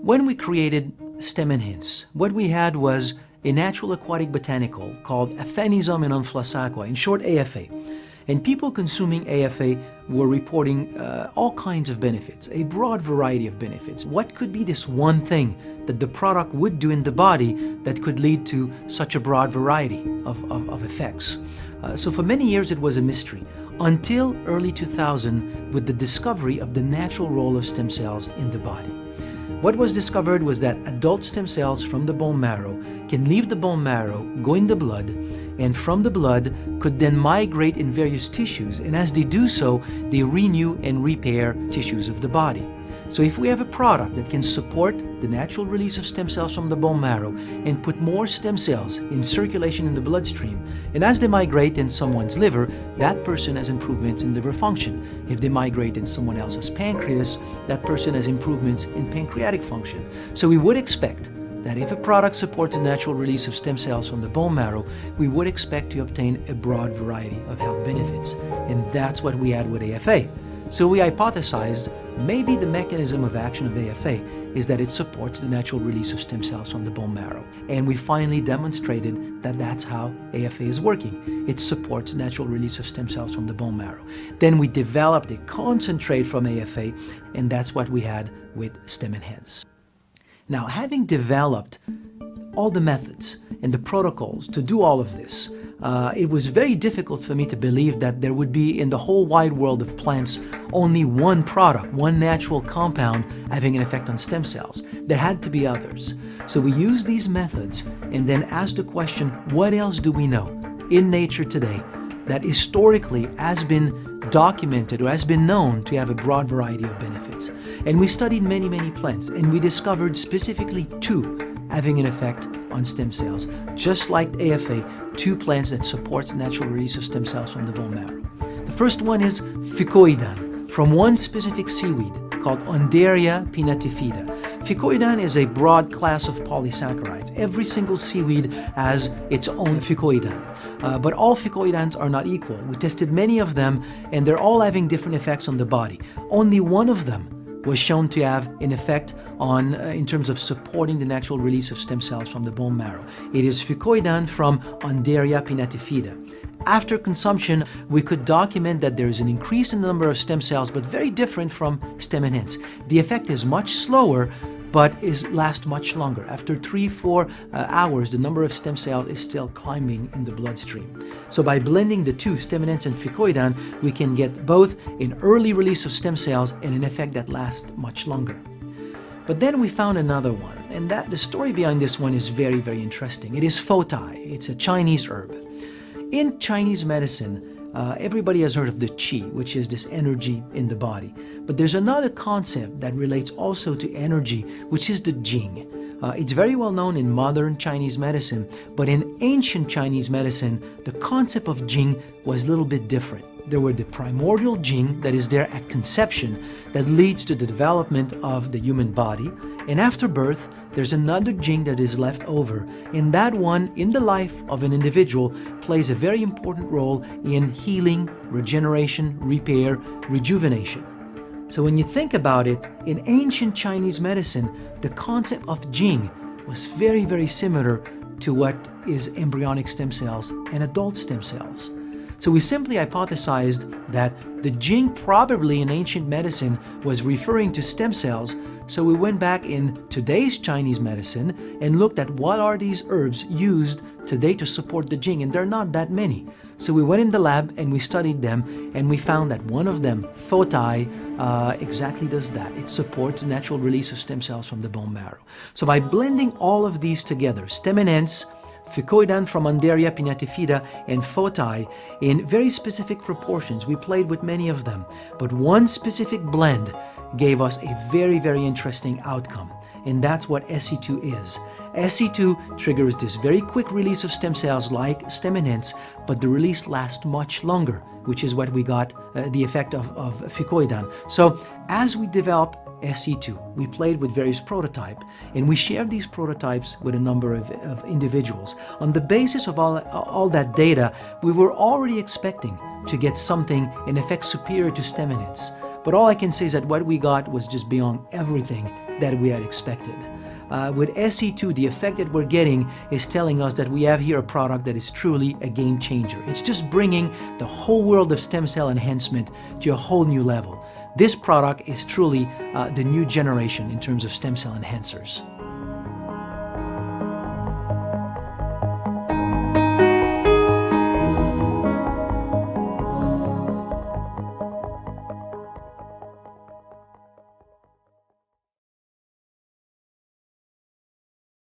When we created StemEnhance, what we had was a natural aquatic botanical called Aphanisum and Flassaqua, in short AFA. And people consuming AFA were reporting all kinds of benefits, a broad variety of benefits. What could be this one thing that the product would do in the body that could lead to such a broad variety of effects? So for many years it was a mystery, until early 2000 with the discovery of the natural role of stem cells in the body. What was discovered was that adult stem cells from the bone marrow can leave the bone marrow, go in the blood, and from the blood could then migrate in various tissues, and as they do so, they renew and repair tissues of the body. So if we have a product that can support the natural release of stem cells from the bone marrow and put more stem cells in circulation in the bloodstream, and as they migrate in someone's liver, that person has improvements in liver function. If they migrate in someone else's pancreas, that person has improvements in pancreatic function. So we would expect that if a product supports the natural release of stem cells from the bone marrow, we would expect to obtain a broad variety of health benefits. And that's what we had with AFA. So we hypothesized maybe the mechanism of action of AFA is that it supports the natural release of stem cells from the bone marrow. And we finally demonstrated that that's how AFA is working. It supports natural release of stem cells from the bone marrow. Then we developed a concentrate from AFA, and that's what we had with StemEnhance. Now, having developed all the methods and the protocols to do all of this, it was very difficult for me to believe that there would be in the whole wide world of plants only one product, one natural compound having an effect on stem cells. There had to be others. So we used these methods and then asked the question, what else do we know in nature today that historically has been documented or has been known to have a broad variety of benefits? And we studied many, many plants, and we discovered specifically two having an effect on stem cells. Just like AFA, two plants that support the natural release of stem cells from the bone marrow. The first one is Ficoidan, from one specific seaweed called Undaria pinnatifida. Ficoidan is a broad class of polysaccharides. Every single seaweed has its own Ficoidan, but all Ficoidans are not equal. We tested many of them, and they're all having different effects on the body. Only one of them was shown to have an effect on, in terms of supporting the natural release of stem cells from the bone marrow. It is Ficoidan from Undaria pinnatifida. After consumption, we could document that there is an increase in the number of stem cells, but very different from StemEnhance. The effect is much slower, but lasts much longer. After 3-4 hours, the number of stem cells is still climbing in the bloodstream. So by blending the two, StemEnhance and Ficoidan, we can get both an early release of stem cells and an effect that lasts much longer. But then we found another one, and the story behind this one is very, very interesting. It is Fotai. It's a Chinese herb. In Chinese medicine, everybody has heard of the qi, which is this energy in the body. But there's another concept that relates also to energy, which is the jing. It's very well known in modern Chinese medicine, but in ancient Chinese medicine, the concept of jing was a little bit different. There were the primordial jing that is there at conception that leads to the development of the human body. And after birth, there's another jing that is left over. And that one, in the life of an individual, plays a very important role in healing, regeneration, repair, rejuvenation. So when you think about it, in ancient Chinese medicine, the concept of jing was very, very similar to what is embryonic stem cells and adult stem cells. So we simply hypothesized that the jing probably in ancient medicine was referring to stem cells. So we went back in today's Chinese medicine and looked at what are these herbs used today to support the jing, and there are not that many. So we went in the lab and we studied them, and we found that one of them, Fotai, exactly does that. It supports the natural release of stem cells from the bone marrow. So by blending all of these together, StemEnhance, Ficoidan from Undaria pinnatifida, and Fotai, in very specific proportions, we played with many of them, but one specific blend gave us a very, very interesting outcome, and that's what SE2 is. SE2 triggers this very quick release of stem cells like StemEnhance, but the release lasts much longer, which is what we got the effect of Ficoidan. So as we develop SE2, we played with various prototypes, and we shared these prototypes with a number of individuals. On the basis of all that data, we were already expecting to get something in effect superior to StemEnhance. But all I can say is that what we got was just beyond everything that we had expected. With SE2, the effect that we're getting is telling us that we have here a product that is truly a game changer. It's just bringing the whole world of stem cell enhancement to a whole new level. This product is truly the new generation in terms of stem cell enhancers.